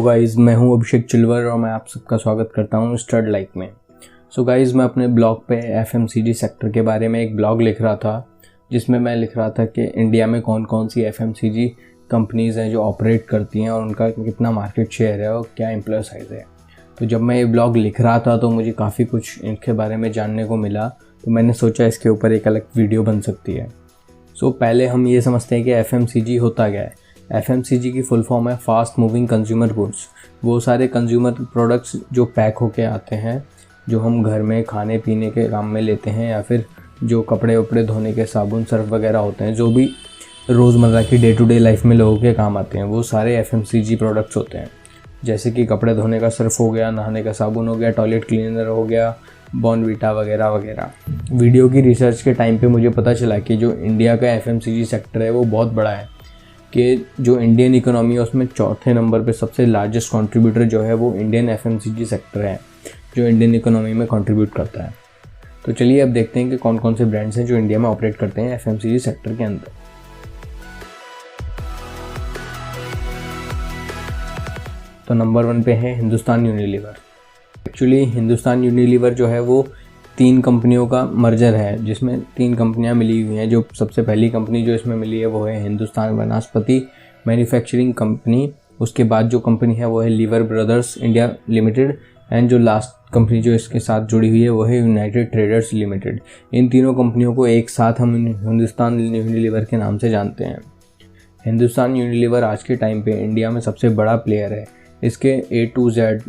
Guys, मैं हूं अभिषेक चिल्वर और मैं आप सबका स्वागत करता हूं स्टड लाइक में। गाइज़, मैं अपने ब्लॉग पे एफएमसीजी सेक्टर के बारे में एक ब्लॉग लिख रहा था, जिसमें मैं लिख रहा था कि इंडिया में कौन कौन सी एफएमसीजी कंपनीज़ हैं जो ऑपरेट करती हैं और उनका कितना मार्केट शेयर है और क्या एम्प्लॉय साइज़ है। तो जब मैं ये ब्लॉग लिख रहा था तो मुझे काफ़ी कुछ इनके बारे में जानने को मिला, तो मैंने सोचा इसके ऊपर एक अलग वीडियो बन सकती है। पहले हम ये समझते हैं कि एफएमसीजी होता क्या है। एफएमसीजी की फुल फॉर्म है फास्ट मूविंग कंज्यूमर गुड्स। वो सारे कंज्यूमर प्रोडक्ट्स जो पैक होके आते हैं, जो हम घर में खाने पीने के काम में लेते हैं, या फिर जो कपड़े वपड़े धोने के साबुन सर्फ वगैरह होते हैं, जो भी रोज़मर्रा की डे टू डे लाइफ में लोगों के काम आते हैं, वो सारे एफएमसीजी प्रोडक्ट्स होते हैं। जैसे कि कपड़े धोने का सर्फ हो गया, नहाने का साबुन हो गया, टॉयलेट क्लीनर हो गया, बॉर्नवीटा वगैरह वगैरह। वीडियो की रिसर्च के टाइम पे मुझे पता चला कि जो इंडिया का एफएमसीजी सेक्टर है वो बहुत बड़ा है, कि जो इंडियन इकोनॉमी है उसमें चौथे नंबर पे सबसे लार्जेस्ट कंट्रीब्यूटर जो है वो इंडियन एफएमसीजी सेक्टर है, जो इंडियन इकोनॉमी में कंट्रीब्यूट करता है। तो चलिए अब देखते हैं कि कौन कौन से ब्रांड्स हैं जो इंडिया में ऑपरेट करते हैं एफएमसीजी सेक्टर के अंदर। तो नंबर 1 पे है Hindustan Unilever. Actually Hindustan Unilever जो है वो 3 कंपनियों का मर्जर है, जिसमें 3 कंपनियां मिली हुई हैं। जो सबसे पहली कंपनी जो इसमें मिली है वो है हिंदुस्तान वनस्पति मैन्युफैक्चरिंग कंपनी। उसके बाद जो कंपनी है वो है liver brothers India limited, and जो लास्ट कंपनी जो इसके साथ जुड़ी हुई है वो है यूनाइटेड ट्रेडर्स लिमिटेड। इन तीनों कंपनियों को एक साथ हम हिंदुस्तान यूनिलीवर के नाम से जानते हैं। हिंदुस्तान यूनिलीवर आज के टाइम पे इंडिया में सबसे बड़ा प्लेयर है। इसके A to Z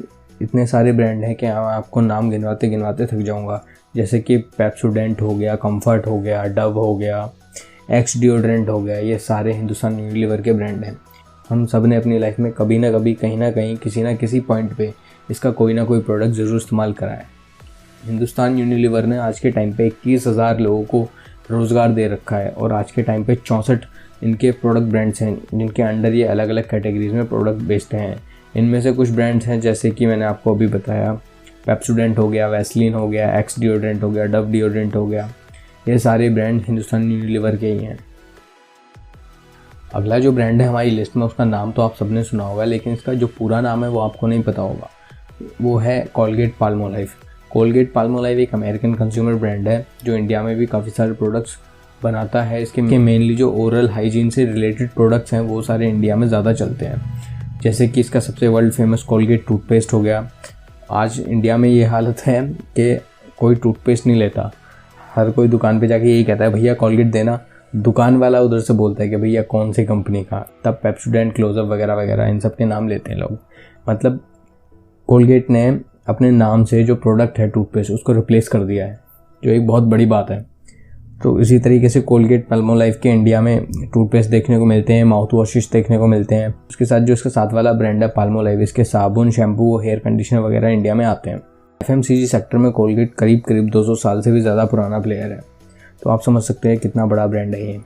इतने सारे ब्रांड हैं कि आपको नाम गिनवाते गिनवाते थक जाऊंगा। जैसे कि पेप्सोडेंट हो गया, कंफर्ट हो गया, डव हो गया, एक्स डिओड्रेंट हो गया, ये सारे हिंदुस्तान यूनिलीवर के ब्रांड हैं। हम सब ने अपनी लाइफ में कभी ना कभी, कहीं ना कहीं, किसी ना किसी पॉइंट पे इसका कोई ना कोई प्रोडक्ट ज़रूर इस्तेमाल करा है। हिंदुस्तान यूनिलीवर ने आज के टाइम पे 21,000 लोगों को रोज़गार दे रखा है, और आज के टाइम पे 64 इनके प्रोडक्ट ब्रांड्स हैं, जिनके अंडर ये अलग अलग कैटेगरीज में प्रोडक्ट बेचते हैं। इनमें से कुछ ब्रांड्स हैं जैसे कि मैंने आपको अभी बताया, पेप्सोडेंट हो गया, वैसलीन हो गया, एक्स डिओड्रेंट हो गया, डव डिओड्रेंट हो गया। ये सारे ब्रांड हिंदुस्तान यूनिलीवर के ही हैं। अगला जो ब्रांड है हमारी लिस्ट में, उसका नाम तो आप सबने सुना होगा, लेकिन इसका जो पूरा नाम है वो आपको नहीं पता होगा। वो है कोलगेट पाल्मोलाइव। कोलगेट पाल्मोलाइव एक अमेरिकन कंज्यूमर ब्रांड है जो इंडिया में भी काफ़ी सारे प्रोडक्ट्स बनाता है। इसके मेनली जो ओरल हाइजीन से रिलेटेड प्रोडक्ट्स हैं वो सारे इंडिया में ज़्यादा चलते हैं। जैसे कि इसका सबसे वर्ल्ड फेमस कोलगेट टूथपेस्ट हो गया। आज इंडिया में ये हालत है कि कोई टूथपेस्ट नहीं लेता। हर कोई दुकान पे जाके यही कहता है, भैया कोलगेट देना। दुकान वाला उधर से बोलता है कि भैया कौन सी कंपनी का, तब पेप्सोडेंट, क्लोजअप वगैरह वगैरह इन सब के नाम लेते हैं लोग। मतलब कोलगेट ने अपने नाम से जो प्रोडक्ट है टूथपेस्ट, उसको रिप्लेस कर दिया है, जो एक बहुत बड़ी बात है। तो इसी तरीके से कोलगेट पाल्मोलाइव के इंडिया में टूथपेस्ट देखने को मिलते हैं, माउथ वॉशेस देखने को मिलते हैं। उसके साथ जो इसका साथ वाला ब्रांड है पाल्मोलाइव, इसके साबुन, शैम्पू, हेयर कंडीशनर वगैरह इंडिया में आते हैं। एफएमसीजी सेक्टर में कोलगेट करीब 200 साल से भी ज़्यादा पुराना प्लेयर है। तो आप समझ सकते हैं कितना बड़ा ब्रांड है ये।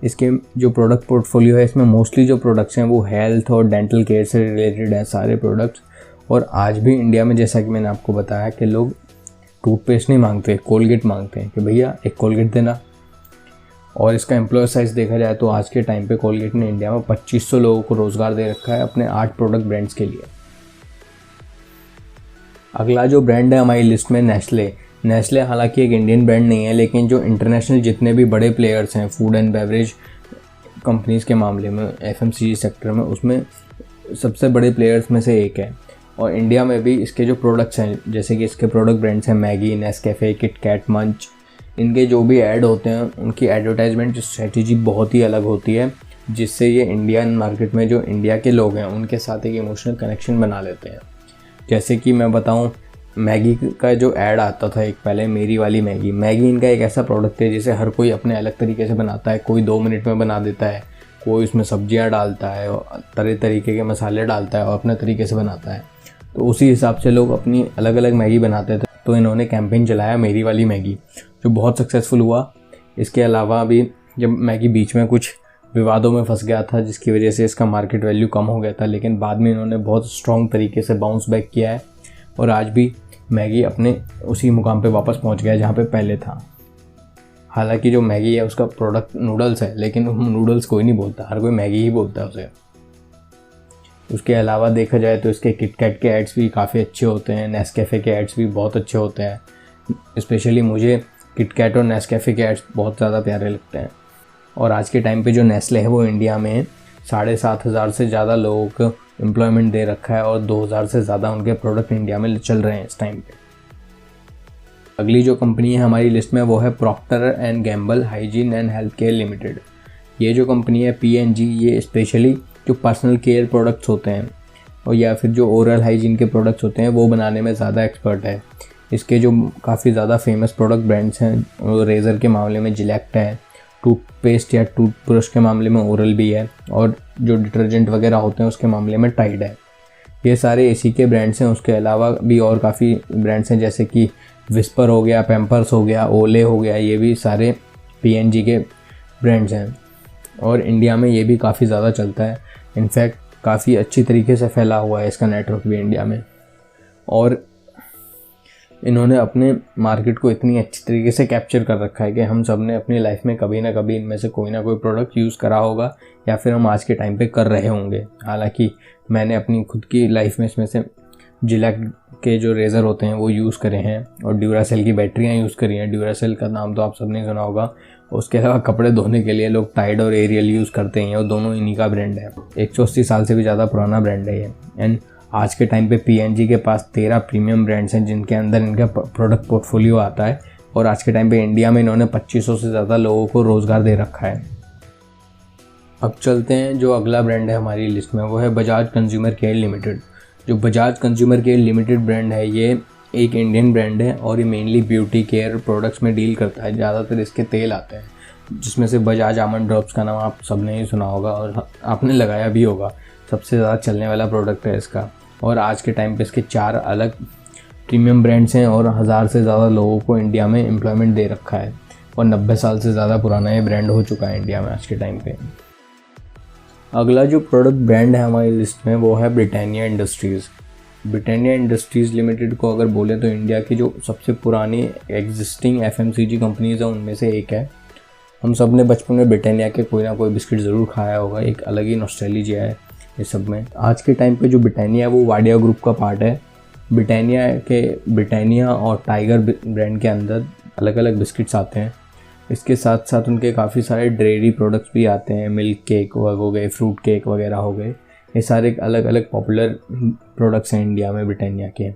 इसके जो प्रोडक्ट पोर्टफोलियो है, इसमें मोस्टली जो प्रोडक्ट्स हैं वो हेल्थ और डेंटल केयर से रिलेटेड हैं सारे प्रोडक्ट्स। और आज भी इंडिया में, जैसा कि मैंने आपको बताया, कि लोग टूथपेस्ट नहीं मांगते, कोलगेट मांगते हैं कि भैया एक कोलगेट देना। और इसका एम्प्लॉय साइज़ देखा जाए तो आज के टाइम पे कोलगेट ने इंडिया में 2500 लोगों को रोज़गार दे रखा है अपने 8 प्रोडक्ट ब्रांड्स के लिए। अगला जो ब्रांड है हमारी लिस्ट में, नेस्ले। नेस्ले हालांकि एक इंडियन ब्रांड नहीं है, लेकिन जो इंटरनेशनल जितने भी बड़े प्लेयर्स हैं फूड एंड बेवरेज कंपनीज़ के मामले में, एफएमसीजी सेक्टर में, उसमें सबसे बड़े प्लेयर्स में से एक है। और इंडिया में भी इसके जो प्रोडक्ट्स हैं, जैसे कि इसके प्रोडक्ट ब्रांड्स हैं मैगी, नेस्कैफ़े, किटकैट, मंच, इनके जो भी ऐड होते हैं उनकी एडवर्टाइजमेंट स्ट्रेटजी बहुत ही अलग होती है, जिससे ये इंडियन मार्केट में जो इंडिया के लोग हैं उनके साथ एक इमोशनल कनेक्शन बना लेते हैं। जैसे कि मैं बताऊं, मैगी का जो ऐड आता था एक पहले, मेरी वाली मैगी। मैगी इनका एक ऐसा प्रोडक्ट है जिसे हर कोई अपने अलग तरीके से बनाता है। कोई 2 मिनट में बना देता है, कोई उसमें सब्जियां डालता है, तरह तरीके के मसाले डालता है और अपने तरीके से बनाता है। तो उसी हिसाब से लोग अपनी अलग अलग मैगी बनाते थे। तो इन्होंने कैंपेन चलाया मेरी वाली मैगी, जो बहुत सक्सेसफुल हुआ। इसके अलावा भी जब मैगी बीच में कुछ विवादों में फंस गया था, जिसकी वजह से इसका मार्केट वैल्यू कम हो गया था, लेकिन बाद में इन्होंने बहुत स्ट्रॉन्ग तरीके से बाउंस बैक किया है और आज भी मैगी अपने उसी मुकाम पे वापस पहुंच गया जहाँ पे पहले था। हालांकि जो मैगी है उसका प्रोडक्ट नूडल्स है, लेकिन नूडल्स कोई नहीं बोलता, हर कोई मैगी ही बोलता है उसे। उसके अलावा देखा जाए तो इसके किटकैट के एड्स भी काफ़ी अच्छे होते हैं, नेस्कैफ़े के एड्स भी बहुत अच्छे होते हैं। स्पेशली मुझे किटकैट और नेस्कैफ़े के एड्स बहुत ज़्यादा प्यारे लगते हैं। और आज के टाइम पे जो नेस्ले है वो इंडिया में 7,500 से ज़्यादा लोगों को एम्प्लॉयमेंट दे रखा है और 2,000 से ज़्यादा उनके प्रोडक्ट इंडिया में चल रहे हैं इस टाइम पे। अगली जो कंपनी है हमारी लिस्ट में वो है Procter and Gamble hygiene and health care limited. ये जो कंपनी है P&G, ये स्पेशली जो पर्सनल केयर प्रोडक्ट्स होते हैं और या फिर जो ओरल हाइजीन के प्रोडक्ट्स होते हैं वो बनाने में ज़्यादा एक्सपर्ट है। इसके जो काफ़ी ज़्यादा फेमस प्रोडक्ट ब्रांड्स हैं, रेज़र के मामले में जिलेक्ट है, टूथपेस्ट या टूथब्रश के मामले में ओरल भी है, और जो डिटर्जेंट वगैरह होते हैं उसके मामले में टाइड है। ये सारे इसी के ब्रांड्स हैं। उसके अलावा भी और काफ़ी ब्रांड्स हैं जैसे कि विस्पर हो गया, पैम्पर्स हो गया, ओले हो गया, ये भी सारे P&G के ब्रांड्स हैं और इंडिया में ये भी काफ़ी ज़्यादा चलता है। इनफैक्ट काफ़ी अच्छी तरीके से फैला हुआ है इसका नेटवर्क भी इंडिया में, और इन्होंने अपने मार्केट को इतनी अच्छी तरीके से कैप्चर कर रखा है कि हम सब ने अपनी लाइफ में कभी ना कभी इनमें से कोई ना कोई प्रोडक्ट यूज़ करा होगा या फिर हम आज के टाइम पे कर रहे होंगे। हालांकि मैंने अपनी खुद की लाइफ में इसमें से जिलेक्ट के जो रेज़र होते हैं वो यूज़ करे हैं और ड्यूरासेल की बैटरियाँ यूज़ करी हैं। ड्यूरासेल का नाम तो आप सब ने सुना होगा। उसके अलावा कपड़े धोने के लिए लोग टाइड और एरियल यूज़ करते हैं और दोनों इन्हीं का ब्रांड है। 180 साल से भी ज़्यादा पुराना ब्रांड है ये। एंड आज के टाइम पे P&G के पास 13 प्रीमियम ब्रांड्स हैं जिनके अंदर इनका प्रोडक्ट पोर्टफोलियो आता है और आज के टाइम पे इंडिया में इन्होंने 2500 से ज़्यादा लोगों को रोज़गार दे रखा है। अब चलते हैं जो अगला ब्रांड है हमारी लिस्ट में, वो है बजाज कंज्यूमर केयर लिमिटेड। जो Bajaj consumer care limited brand है ये एक इंडियन ब्रांड है और ये मेनली ब्यूटी केयर प्रोडक्ट्स में डील करता है। ज़्यादातर इसके तेल आते हैं जिसमें से बजाज आमंड ड्रॉप्स का नाम आप सबने ही सुना होगा और आपने लगाया भी होगा। सबसे ज़्यादा चलने वाला प्रोडक्ट है इसका और आज के टाइम पे इसके 4 अलग प्रीमियम ब्रांड्स हैं और 1000 से ज़्यादा लोगों को इंडिया में एम्प्लॉयमेंट दे रखा है और 90 साल से ज़्यादा पुराना ये ब्रांड हो चुका है इंडिया में आज के टाइम पे। अगला जो प्रोडक्ट ब्रांड है हमारी लिस्ट में वो है Britannia industries. Britannia industries limited को अगर बोलें तो इंडिया की जो सबसे पुरानी एग्जिस्टिंग FMCG कंपनीज़ हैं उनमें से एक है। हम सब ने बचपन में ब्रिटानिया के कोई ना कोई बिस्किट ज़रूर खाया होगा, एक अलग ही नॉस्टैल्जिया है इस सब में। आज के टाइम पे जो ब्रिटानिया है वो वाडिया ग्रुप का पार्ट है। ब्रिटानिया और टाइगर ब्रांड के अंदर अलग अलग बिस्किट्स आते हैं। इसके साथ साथ उनके काफ़ी सारे डेयरी प्रोडक्ट्स भी आते हैं, मिल्क केक हो गए, फ्रूट केक वगैरह हो गए। ये सारे अलग अलग पॉपुलर प्रोडक्ट्स हैं इंडिया में ब्रिटानिया के।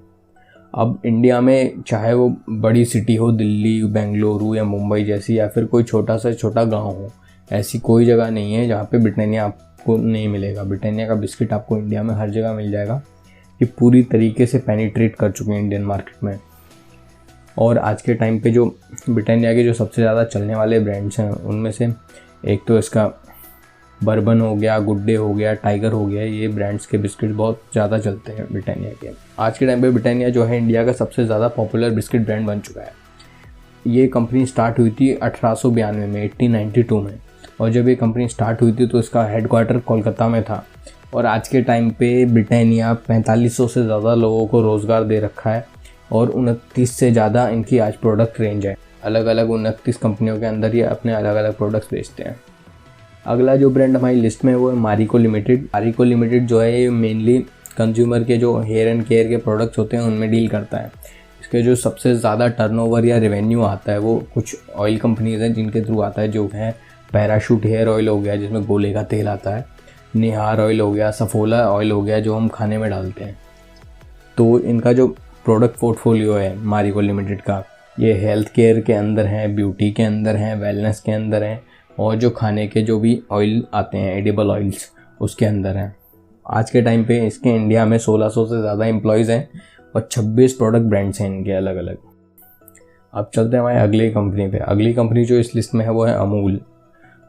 अब इंडिया में चाहे वो बड़ी सिटी हो, दिल्ली, बेंगलुरु या मुंबई जैसी, या फिर कोई छोटा से छोटा गांव हो, ऐसी कोई जगह नहीं है जहाँ पे ब्रिटानिया आपको नहीं मिलेगा। ब्रिटानिया का बिस्किट आपको इंडिया में हर जगह मिल जाएगा। ये पूरी तरीके से पेनिट्रेट कर चुके हैं इंडियन मार्केट में। और आज के टाइम पे जो ब्रिटानिया के जो सबसे ज़्यादा चलने वाले ब्रांड्स हैं उनमें से एक तो इसका बर्बन हो गया, गुड डे हो गया, टाइगर हो गया। ये ब्रांड्स के बिस्किट बहुत ज़्यादा चलते हैं ब्रिटानिया के। आज के टाइम पे ब्रिटानिया जो है इंडिया का सबसे ज़्यादा पॉपुलर बिस्किट ब्रांड बन चुका है। ये कंपनी स्टार्ट हुई थी 1892 में, 1892 में, और जब ये कंपनी स्टार्ट हुई थी तो इसका हेडक्वार्टर कोलकाता में था। और आज के टाइम पे ब्रिटानिया 4500 से ज़्यादा लोगों को रोज़गार दे रखा है और 29 से ज़्यादा इनकी आज प्रोडक्ट रेंज है। अलग अलग 29 कंपनियों के अंदर ये अपने अलग अलग प्रोडक्ट्स बेचते हैं। अगला जो ब्रांड हमारी लिस्ट में है वो है मारिको लिमिटेड। मारिको लिमिटेड जो है ये मेनली कंज्यूमर के जो हेयर एंड केयर के प्रोडक्ट्स होते हैं उनमें डील करता है। इसके जो सबसे ज़्यादा टर्नओवर या रेवेन्यू आता है वो कुछ ऑयल कंपनीज़ हैं जिनके थ्रू आता है, जो है पैराशूट हेयर ऑयल हो गया जिसमें गोले का तेल आता है, निहार ऑयल हो गया, सफोला ऑयल हो गया जो हम खाने में डालते हैं। तो इनका जो प्रोडक्ट पोर्टफोलियो है मारिको लिमिटेड का, ये हेल्थ केयर के अंदर है, ब्यूटी के अंदर है, वेलनेस के अंदर है और जो खाने के जो भी ऑयल आते हैं एडिबल ऑयल्स उसके अंदर हैं। आज के टाइम पे इसके इंडिया में 1600 से ज़्यादा एम्प्लॉयज़ हैं और 26 प्रोडक्ट ब्रांड्स हैं इनके अलग अलग। अब चलते हैं हमारे अगली कंपनी पे। अगली कंपनी जो इस लिस्ट में है वो है अमूल।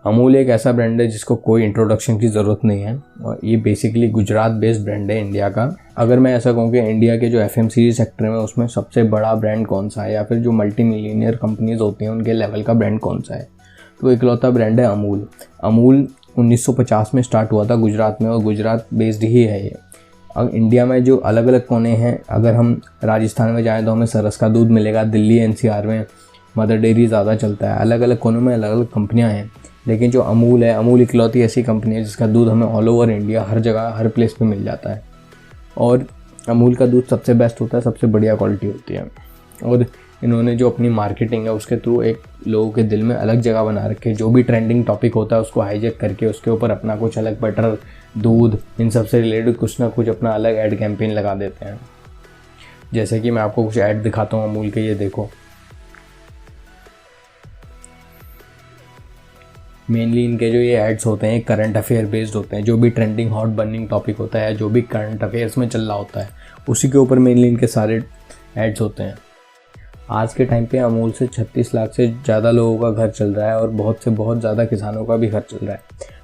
अमूल एक ऐसा ब्रांड है जिसको कोई इंट्रोडक्शन की ज़रूरत नहीं है और ये बेसिकली गुजरात बेस्ड ब्रांड है इंडिया का। अगर मैं ऐसा कहूँ कि इंडिया के जो FMCG सेक्टर में उसमें सबसे बड़ा ब्रांड कौन सा है या फिर जो मल्टी मिलियनियर कंपनीज होती हैं उनके लेवल का ब्रांड कौन सा है, तो इकलौता ब्रांड है अमूल। अमूल 1950 में स्टार्ट हुआ था गुजरात में और गुजरात बेस्ड ही है ये। अब इंडिया में जो अलग अलग कोने हैं, अगर हम राजस्थान में जाएँ तो हमें सरस का दूध मिलेगा, दिल्ली NCR में मदर डेयरी ज़्यादा चलता है, अलग अलग कोनों में अलग अलग कंपनियाँ हैं। लेकिन जो अमूल है, अमूल इकलौती ऐसी कंपनी है जिसका दूध हमें ऑल ओवर इंडिया हर जगह हर प्लेस पे मिल जाता है। और अमूल का दूध सबसे बेस्ट होता है, सबसे बढ़िया क्वालिटी होती है। और इन्होंने जो अपनी मार्केटिंग है उसके थ्रू एक लोगों के दिल में अलग जगह बना रखी है। जो भी ट्रेंडिंग टॉपिक होता है उसको हाईजैक करके उसके ऊपर अपना कुछ अलग बटर, दूध, इन सब से रिलेटेड कुछ ना कुछ अपना अलग ऐड कैंपेन लगा देते हैं। जैसे कि मैं आपको कुछ ऐड दिखाता हूँ अमूल के, ये देखो। मेनली इनके जो ये एड्स होते हैं करंट अफेयर बेस्ड होते हैं। जो भी ट्रेंडिंग हॉट बर्निंग टॉपिक होता है, जो भी करंट अफेयर्स में चल रहा होता है, उसी के ऊपर मेनली इनके सारे एड्स होते हैं। आज के टाइम पे अमूल से 36 लाख से ज़्यादा लोगों का घर चल रहा है और बहुत से बहुत ज़्यादा किसानों का भी घर चल रहा है।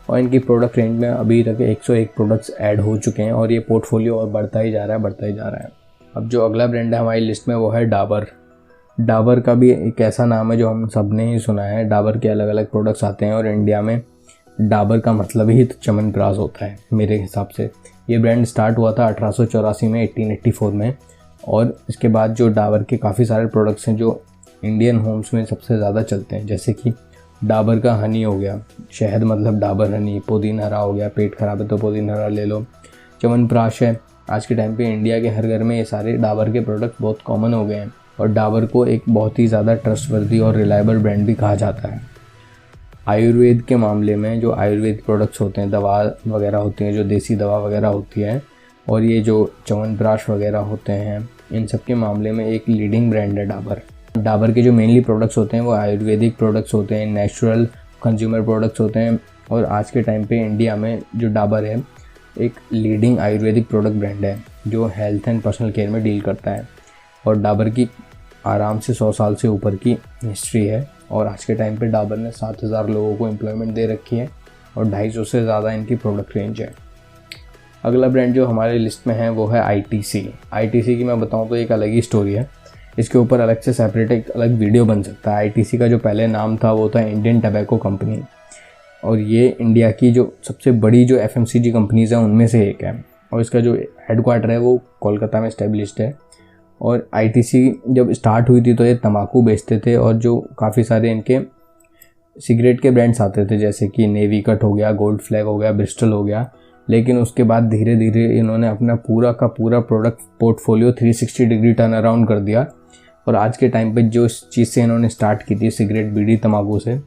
और इनकी प्रोडक्ट रेंज में अभी तक 101 प्रोडक्ट्स ऐड हो चुके हैं और ये पोर्टफोलियो और बढ़ता ही जा रहा है। अब जो अगला ब्रांड है हमारी लिस्ट में वो है डाबर। डाबर का भी एक ऐसा नाम है जो हम सब ने ही सुना है। डाबर के अलग अलग प्रोडक्ट्स आते हैं और इंडिया में डाबर का मतलब ही तो च्यवनप्राश होता है मेरे हिसाब से। ये ब्रांड स्टार्ट हुआ था 1884 में, 1884 में। और इसके बाद जो डाबर के काफ़ी सारे प्रोडक्ट्स हैं जो इंडियन होम्स में सबसे ज़्यादा चलते हैं, जैसे कि डाबर का हनी हो गया, शहद मतलब डाबर हनी, पुदीना हरा हो गया, पेट खराब है तो पुदीना हरा ले लो, च्यवनप्राश है। आज के टाइम पे इंडिया के हर घर में ये सारे डाबर के प्रोडक्ट बहुत कॉमन हो गए हैं और डाबर को एक बहुत ही ज़्यादा ट्रस्टवर्दी और रिलायबल ब्रांड भी कहा जाता है। आयुर्वेद के मामले में जो आयुर्वेद प्रोडक्ट्स होते हैं, दवा वगैरह होती हैं, जो देसी दवा वगैरह होती है, और ये जो च्यवनप्राश वगैरह होते हैं, इन सब के मामले में एक लीडिंग ब्रांड है डाबर। डाबर के जो मेनली प्रोडक्ट्स होते हैं वो आयुर्वेदिक प्रोडक्ट्स होते हैं, नेचुरल कंज्यूमर प्रोडक्ट्स होते हैं। और आज के टाइम पे इंडिया में जो डाबर है एक लीडिंग आयुर्वेदिक प्रोडक्ट ब्रांड है जो हेल्थ एंड पर्सनल केयर में डील करता है। और डाबर की आराम से 100 साल से ऊपर की हिस्ट्री है और आज के टाइम पे डाबर ने 7000 लोगों को एम्प्लॉयमेंट दे रखी है और 250 से ज़्यादा इनकी प्रोडक्ट रेंज है। अगला ब्रांड जो हमारे लिस्ट में है वो है ITC। ITC की मैं बताऊं तो एक अलग ही स्टोरी है, इसके ऊपर अलग से सेपरेट एक अलग वीडियो बन सकता है। ITC का जो पहले नाम था वो था इंडियन टबैको कंपनी और ये इंडिया की जो सबसे बड़ी जो FMCG कंपनीज़ हैं उनमें से एक है और इसका जो हेडक्वार्टर है वो कोलकाता में इस्टेब्लिश्ड है। और ITC जब स्टार्ट हुई थी तो ये तंबाकू बेचते थे और जो काफ़ी सारे इनके सिगरेट के ब्रांड्स आते थे जैसे कि नेवी कट हो गया, गोल्ड फ्लैग हो गया, ब्रिस्टल हो गया। लेकिन उसके बाद धीरे धीरे इन्होंने अपना पूरा का पूरा product portfolio 360 degree turn around कर दिया और आज के टाइम पे जो इस चीज़ से इन्होंने स्टार्ट की थी सिगरेट, बीड़ी, तंबाकू से,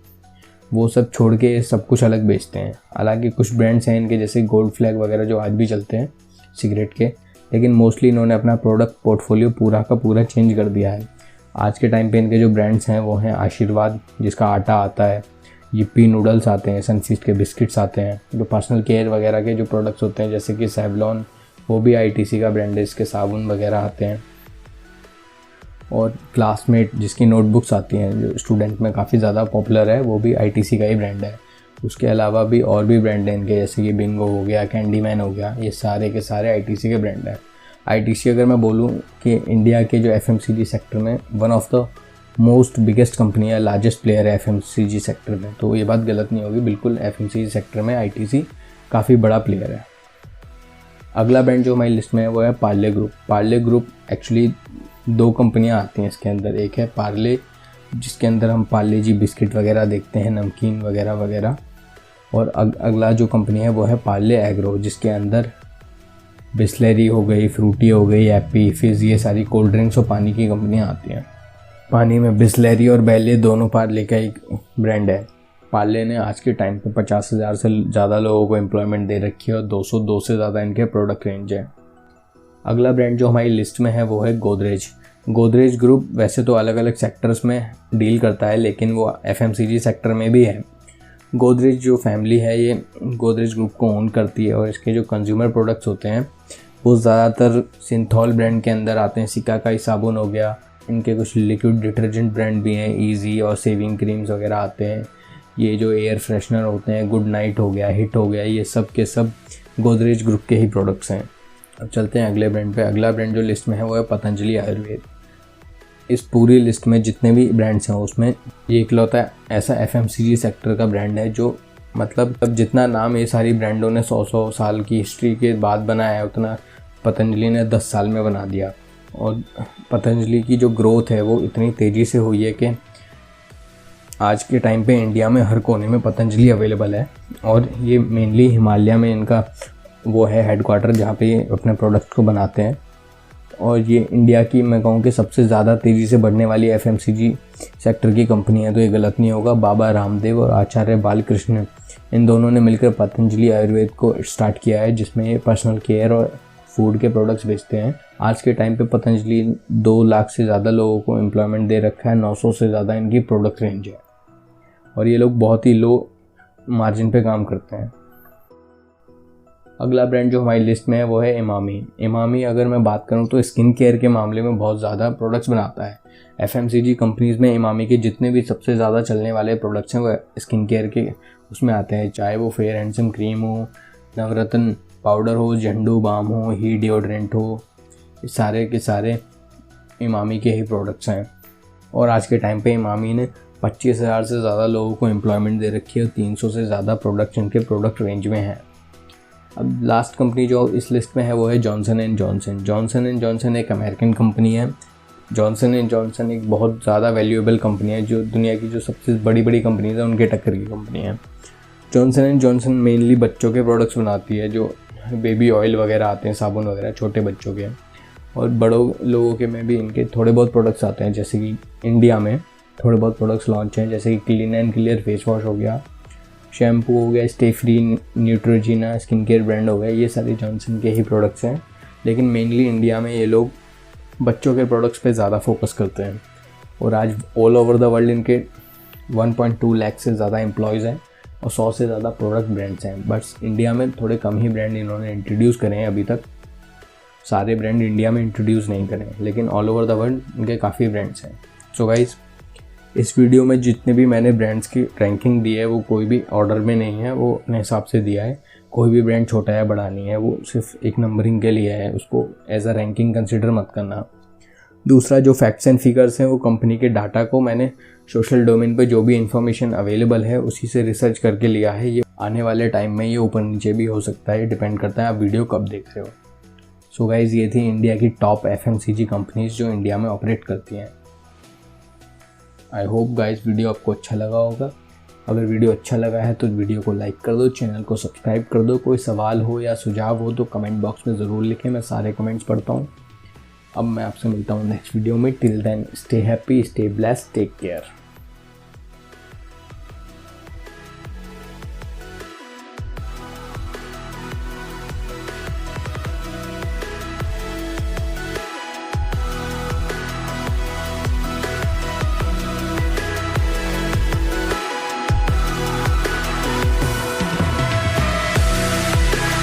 वो सब छोड़ के सब कुछ अलग बेचते हैं। हालांकि कुछ ब्रांड्स हैं इनके जैसे गोल्ड फ्लैग वगैरह जो आज भी चलते हैं सिगरेट के, लेकिन मोस्टली इन्होंने अपना प्रोडक्ट पोर्टफोलियो पूरा का पूरा चेंज कर दिया है। आज के टाइम पे इनके जो ब्रांड्स हैं वो हैं आशीर्वाद जिसका आटा आता है, yippee नूडल्स आते हैं, सनफीस्ट के बिस्किट्स आते हैं, जो पर्सनल केयर वगैरह के जो प्रोडक्ट्स होते हैं जैसे कि सेवलॉन, वो भी ITC का ब्रांड है, इसके साबुन वगैरह आते हैं। और क्लासमेट जिसकी नोटबुक्स आती हैं जो स्टूडेंट में काफ़ी ज़्यादा पॉपुलर है, वो भी ITC का ही ब्रांड है। उसके अलावा भी और भी ब्रांड हैं इनके जैसे कि बिंगो हो गया, कैंडीमैन हो गया, ये सारे के सारे ITC के ब्रांड हैं। ITC अगर मैं बोलूँ कि इंडिया के जो FMCG सेक्टर में one of the most biggest company है, लार्जेस्ट प्लेयर है FMCG सेक्टर में, तो ये बात गलत नहीं होगी। बिल्कुल FMCG सेक्टर में ITC काफ़ी बड़ा प्लेयर है। अगला ब्रांड जो हमारी लिस्ट में है वो है Parle group. Parle group actually 2 कंपनियां आती हैं इसके अंदर। एक है पार्ले जिसके अंदर हम पार्ले जी बिस्किट वगैरह देखते हैं, नमकीन वगैरह वगैरह। और अगला जो कंपनी है वो है पार्ले एग्रो जिसके अंदर बिस्लेरी हो गई, फ्रूटी हो गई, एप्पी, फिज़, ये सारी कोल्ड ड्रिंक्स और पानी की कंपनियाँ आती हैं। पानी में बिस्लेरी और बेले दोनों पार्ले का एक ब्रांड है। पार्ले ने आज के टाइम पे 50,000 से ज़्यादा लोगों को एम्प्लॉयमेंट दे रखी है और 202 से ज़्यादा इनके प्रोडक्ट रेंज है। अगला ब्रांड जो हमारी लिस्ट में है वो है गोदरेज। गोदरेज ग्रुप वैसे तो अलग अलग सेक्टर्स में डील करता है लेकिन वो FMCG सेक्टर में भी है। गोदरेज जो फैमिली है ये गोदरेज ग्रुप को ओन करती है और इसके जो कंज्यूमर प्रोडक्ट्स होते हैं वो ज़्यादातर सिंथॉल ब्रांड के अंदर आते हैं। सिकाकाई साबुन हो गया, इनके कुछ लिक्विड डिटर्जेंट ब्रांड भी हैं, ईजी और सेविंग क्रीम्स वगैरह आते हैं। ये जो एयर फ्रेशनर होते हैं, गुड नाइट हो गया, हिट हो गया, ये सब के सब गोदरेज ग्रुप के ही प्रोडक्ट्स हैं। अब चलते हैं अगले ब्रांड पे। अगला ब्रांड जो लिस्ट में है वो है पतंजलि आयुर्वेद। इस पूरी लिस्ट में जितने भी ब्रांड्स हैं उसमें ये इकलौता ऐसा FMCG सेक्टर का ब्रांड है जो मतलब अब जितना नाम ये सारी ब्रांडों ने 100 साल की हिस्ट्री के बाद बनाया है उतना पतंजलि ने 10 साल में बना दिया। और पतंजलि की जो ग्रोथ है वो इतनी तेज़ी से हुई है कि आज के टाइम पे इंडिया में हर कोने में पतंजलि अवेलेबल है और ये मेनली हिमालय में इनका वो है हेडक्वार्टर जहाँ पे ये अपने प्रोडक्ट को बनाते हैं। और ये इंडिया की मैं कहूँ कि सबसे ज़्यादा तेज़ी से बढ़ने वाली FMCG सेक्टर की कंपनी है, तो ये गलत नहीं होगा। बाबा रामदेव और आचार्य बालकृष्ण इन दोनों ने मिलकर पतंजलि आयुर्वेद को स्टार्ट किया है, जिसमें ये पर्सनल केयर और फूड के प्रोडक्ट्स बेचते हैं। आज के टाइम पे पतंजलि 2 लाख से ज़्यादा लोगों को एम्प्लॉयमेंट दे रखा है, 900 से ज़्यादा इनकी प्रोडक्ट रेंज है और ये लोग बहुत ही लो मार्जिन पे काम करते हैं। अगला ब्रांड जो हमारी लिस्ट में है वो है इमामी। इमामी अगर मैं बात करूं तो स्किन केयर के मामले में बहुत ज़्यादा प्रोडक्ट्स बनाता है। FMCG कंपनीज़ में इमामी के जितने भी सबसे ज़्यादा चलने वाले प्रोडक्ट्स हैं वो स्किन केयर के उसमें आते हैं, चाहे वो फेयर हैंडसम क्रीम हो, नवरत्न पाउडर हो, झंडू बाम हो, ही डिओड्रेंट हो, सारे के सारे इमामी के ही प्रोडक्ट्स हैं। और आज के टाइम पे इमामी ने 25,000 से ज़्यादा लोगों को एम्प्लॉयमेंट दे रखी है और 300 से ज़्यादा प्रोडक्ट्स इनके प्रोडक्ट रेंज में हैं। अब लास्ट कंपनी जो इस लिस्ट में है वो है Johnson and Johnson. Johnson and Johnson एक अमेरिकन कंपनी है। जॉनसन एंड जॉनसन एक बहुत ज़्यादा वैल्यूएबल कंपनी है, जो दुनिया की जो सबसे बड़ी बड़ी कंपनीज है उनके टक्कर की कंपनी है। जॉनसन एंड जॉनसन मेनली बच्चों के प्रोडक्ट्स बनाती है, जो बेबी ऑयल वगैरह आते हैं, साबुन वगैरह छोटे बच्चों के, और बड़ों लोगों के में भी इनके थोड़े बहुत प्रोडक्ट्स आते हैं। जैसे कि इंडिया में थोड़े बहुत प्रोडक्ट्स लॉन्च हैं, जैसे कि clean and clear face wash हो गया, शैम्पू हो गया, stay free Neutrogena skin care brand हो गया, ये सारे जॉनसन के ही प्रोडक्ट्स हैं। लेकिन मेनली इंडिया में ये लोग बच्चों के प्रोडक्ट्स पे ज़्यादा फोकस करते हैं और आज ऑल ओवर द वर्ल्ड इनके 1.2 लाख से ज़्यादा एम्प्लॉयज़ हैं और 100 से ज़्यादा प्रोडक्ट ब्रांड्स हैं। बस इंडिया में थोड़े कम ही ब्रांड इन्होंने इंट्रोड्यूस करे हैं, अभी तक सारे ब्रांड इंडिया में इंट्रोड्यूस नहीं करे, लेकिन ऑल ओवर द वर्ल्ड इनके काफ़ी ब्रांड्स हैं। सो गाइस, इस वीडियो में जितने भी मैंने ब्रांड्स की रैंकिंग दी है वो कोई भी ऑर्डर में नहीं है, वो अपने हिसाब से दिया है। कोई भी ब्रांड छोटा या बड़ा नहीं है, वो सिर्फ एक नंबरिंग के लिए है, उसको एज अ रैंकिंग कंसिडर मत करना। दूसरा, जो फैक्ट्स एंड फिगर्स हैं वो कंपनी के डाटा को मैंने सोशल डोमेन पे जो भी इन्फॉर्मेशन अवेलेबल है उसी से रिसर्च करके लिया है। ये आने वाले टाइम में ये ऊपर नीचे भी हो सकता है, डिपेंड करता है आप वीडियो कब देख रहे हो। सो गाइज, ये थी इंडिया की टॉप FMCG कंपनीज जो इंडिया में ऑपरेट करती हैं। आई होप गाइज वीडियो आपको अच्छा लगा होगा। अगर वीडियो अच्छा लगा है तो वीडियो को लाइक कर दो, चैनल को सब्सक्राइब कर दो। कोई सवाल हो या सुझाव हो तो कमेंट बॉक्स में ज़रूर लिखें, मैं सारे कमेंट्स पढ़ता हूँ। अब मैं आपसे मिलता हूँ नेक्स्ट वीडियो में। Till then stay happy, stay blessed, take care.